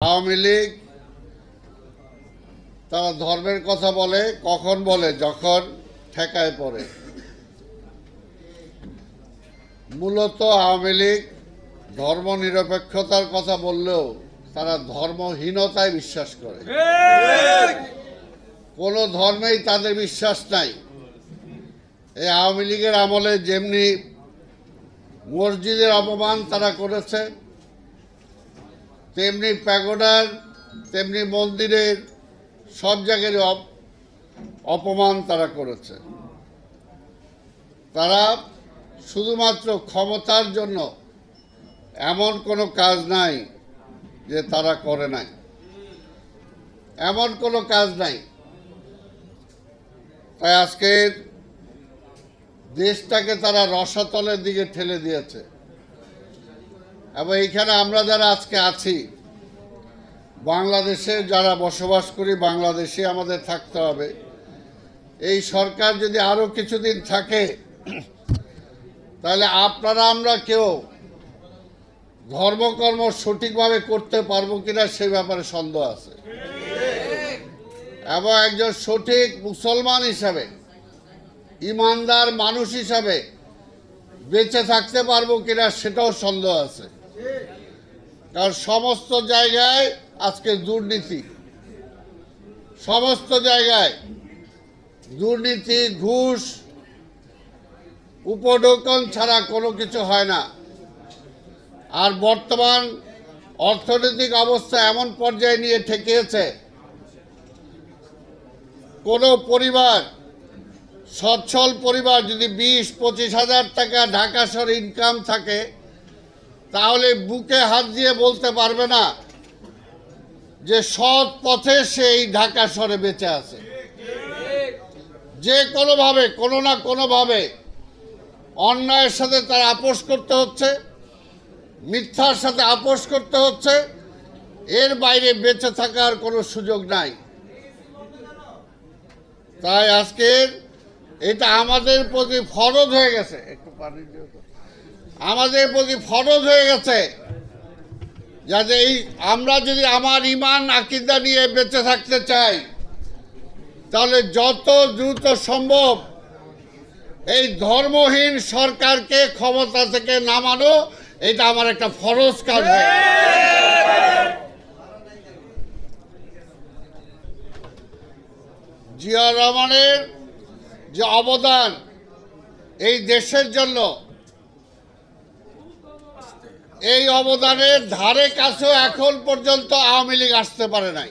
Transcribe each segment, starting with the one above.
আওয়ামী লীগ তারা ধর্মের কথা বলে, কখন বলে? যখন ঠেকায় পড়ে। মূলত আওয়ামী লীগ ধর্মনিরপেক্ষতার কথা বললেও তারা ধর্মহীনতায় বিশ্বাস করে। কোনো ধর্মেই তাদের বিশ্বাস নাই। এই আওয়ামী লীগের আমলে যেমনি মসজিদের অপমান তারা করেছে, তেমনি প্যাগোডার, তেমনি মন্দিরের সব জায়গায় অপমান তারা করেছে। তারা শুধুমাত্র ক্ষমতার জন্য এমন কোনো কাজ নাই যে তারা করে নাই, এমন কোনো কাজ নাই। তাই আজকের দেশটাকে তারা রসাতলের দিকে ঠেলে দিয়েছে। এবং এইখানে আমরা যারা আজকে আছি, বাংলাদেশে যারা বসবাস করি, বাংলাদেশে আমাদের থাকতে হবে। এই সরকার যদি আরও কিছুদিন থাকে, তাহলে আপনারা আমরা কেউ ধর্মকর্ম সঠিকভাবে করতে পারবো কিনা সে ব্যাপারে সন্দেহ আছে। এবং একজন সঠিক মুসলমান হিসাবে, ইমানদার মানুষ হিসাবে বেঁচে থাকতে পারবো কিনা সেটাও সন্দেহ আছে। কারণ সমস্ত জায়গায় আজকে দুর্নীতি, সমস্ত জায়গায় দুর্নীতি, ঘুষ, উপঢৌকন ছাড়া কোনো কিছু হয় না। আর বর্তমান অর্থনৈতিক অবস্থা এমন পর্যায়ে নিয়ে ঠেকিয়েছে, কোনো পরিবার, সচ্ছল পরিবার যদি 20-25 হাজার টাকা ঢাকা শহরে ইনকাম থাকে, তাহলে বুকে হাত দিয়ে বলতে পারবে না যে সৎ পথে সেই ঢাকা শহরে বেঁচে আছে। যে কোনোভাবে, কোনো না কোনোভাবে অন্যায়ের সাথে তার আপোষ করতে হচ্ছে, মিথ্যার সাথে আপোষ করতে হচ্ছে। এর বাইরে বেঁচে থাকার কোনো সুযোগ নাই। তাই আজকের এটা আমাদের প্রতি ফরজ হয়ে গেছে, একটু পানি দিও তো, আমাদের প্রতি ফরজ হয়ে গেছে যাতে এই আমরা যদি আমার ঈমান আকীদা নিয়ে বেঁচে থাকতে চাই, তাহলে যত দ্রুত সম্ভব এই ধর্মহীন সরকারকে ক্ষমতা থেকে নামানো, এটা আমার একটা ফরজ কাজ। জিয়া রহমানের যে অবদান এই দেশের জন্য, এই অবদানের ধারে কাছেও এখন পর্যন্ত আওয়ামী লীগ আসতে পারে নাই।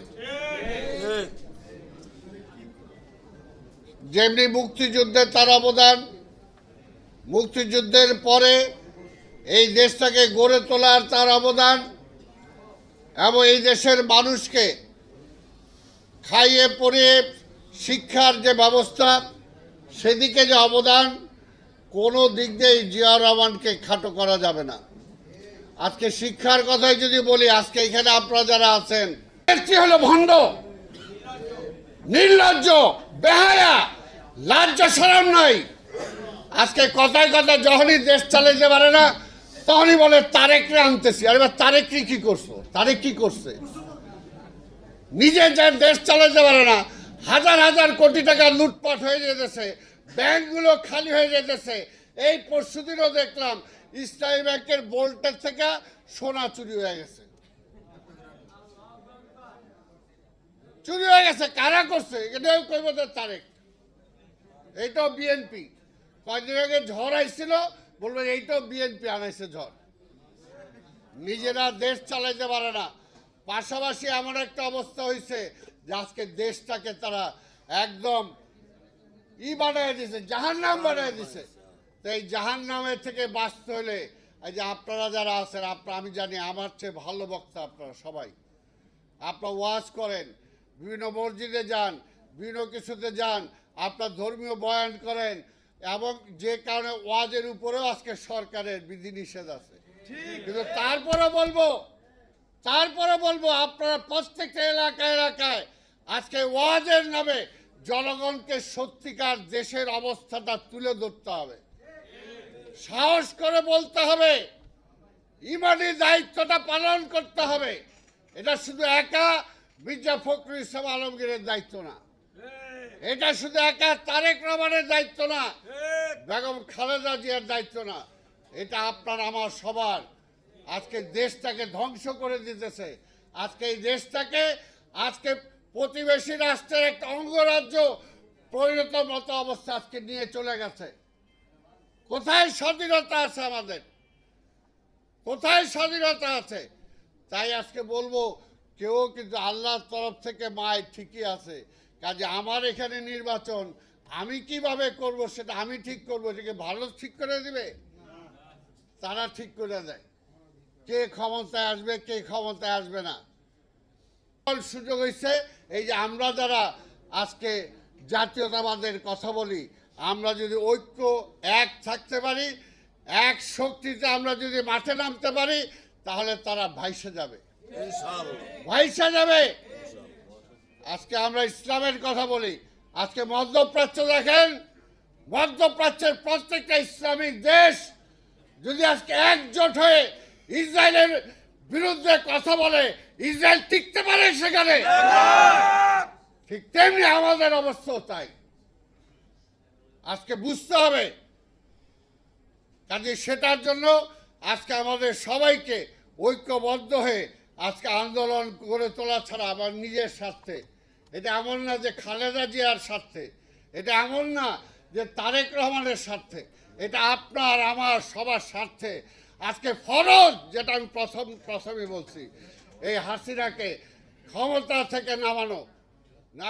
যেমনি মুক্তিযুদ্ধে তার অবদান, মুক্তিযুদ্ধের পরে এই দেশটাকে গড়ে তোলার তার অবদান, এবং এই দেশের মানুষকে খাইয়ে পরিয়ে শিক্ষার যে ব্যবস্থা, সেদিকে যে অবদান, কোনো দিক দিয়েই জিয়া রহমানকে খাটো করা যাবে না। আজকে শিক্ষার কথাই যদি বলি, আজকে এখানে আপনারা যারা আছেন, হলো ভণ্ড, নির্লজ্জ, বেহায়া, লজ্জা শরম নাই। আজকে কথায় কথায় যখনই দেশ চালাইতে পারে না, তখনই বলে তারেকরে আনতেছি। আর এবার তারেকরে কি করছো? তারেক কি করছে? নিজে যে দেশ চালাইতে পারে না, হাজার হাজার কোটি টাকা লুটপাট হয়ে যেতেছে, ব্যাংকগুলো খালি হয়ে যেতেছে। এই পরশুদিনও দেখলাম ইসলামী ব্যাংকের বোল্টের থেকে সোনা চুরি হয়ে গেছে। চুরি হয়ে গেছে, কারা করছে? এটাও কইব তারেক, এইটাও বিএনপি। কয়েকদিন আগে ঝড় আইছিল, বলবেন এইটাও বিএনপি আনাইছে ঝড়। নিজেরা দেশ চালাইতে পারে না, পাশাপাশি এমন একটা অবস্থা হয়েছে যে আজকে দেশটাকে তারা একদম বানায় দিছে, জাহান্নাম বানায় দিছে। তো এই জাহান্নামের থেকে বাঁচতে হলে এই যে আপনারা যারা আছেন, আমি জানি আমার চেয়ে ভালো বক্তা আপনারা সবাই, আপনারা ওয়াজ করেন, বিভিন্ন মসজিদে যান, বিভিন্ন কিছুতে যান, আপনার ধর্মীয় বয়ান করেন, এবং যে কারণে ওয়াজের উপরেও আজকে সরকারের বিধিনিষেধ আছে। কিন্তু তারপরে বলবো আপনারা প্রত্যেকটা এলাকায় আজকে ওয়াজের নামে জনগণকে সত্যিকার দেশের অবস্থাটা তুলে ধরতে হবে, সাহস করে বলতে হবে, ইমানি দায়িত্বটা পালন করতে হবে। এটা শুধু একা মির্জা ফখরুল ইসলাম আলমগীরের দায়িত্ব না, এটা শুধু একা তারেক রহমানের দায়িত্ব না, বেগম খালেদা জিয়ার দায়িত্ব না, এটা আপনার আমার সবার। আজকে দেশটাকে ধ্বংস করে দিতেছে, আজকে এই দেশটাকে আজকে প্রতিবেশী রাষ্ট্রের একটা অঙ্গরাজ্য পরিণত মতো অবস্থা আজকে নিয়ে চলে গেছে। কোথায় স্বাধীনতা আছে আমাদের? কোথায় স্বাধীনতা আছে? তাই আজকে বলবো, কেউ কিন্তু আল্লাহর তরফ থেকে মায় ঠিকই আছে। কাজে আমার এখানে নির্বাচন আমি কিভাবে করব সেটা আমি ঠিক করব, এটাকে ভালো ঠিক করে দিবে? তারা ঠিক করে দেয় কে ক্ষমতায় আসবে, কে ক্ষমতায় আসবে না। সুযোগ হয়েছে এই যে আমরা যারা আজকে জাতীয়তাবাদের কথা বলি, আমরা যদি ঐক্য এক থাকতে পারি, এক শক্তিতে আমরা যদি মাঠে নামতে পারি, তাহলে তারা ভাইসে যাবে, ভাইসে যাবে। আজকে আমরা ইসলামের কথা বলি, আজকে মধ্যপ্রাচ্য দেখেন, মধ্যপ্রাচ্যের প্রত্যেকটা ইসলামিক দেশ যদি আজকে একজোট হয়ে ইসরায়েলের বিরুদ্ধে কথা বলে, ইসরায়েল টিকতে পারে সেখানে। ঠিক তেমনি আমাদের অবস্থাও তাই। আজকে বুঝতে হবে, কাজে সেটার জন্য আজকে আমাদের সবাইকে ঐক্যবদ্ধ হয়ে আজকে আন্দোলন করে তোলা ছাড়া আমার নিজের স্বার্থে, এটা এমন না যে খালেদা জিয়ার স্বার্থে, এটা এমন না যে তারেক রহমানের স্বার্থে, এটা আপনার আমার সবার স্বার্থে। আজকে ফরজ, যেটা আমি প্রথমে বলছি, এই হাসিনাকে ক্ষমতা থেকে নামানো। না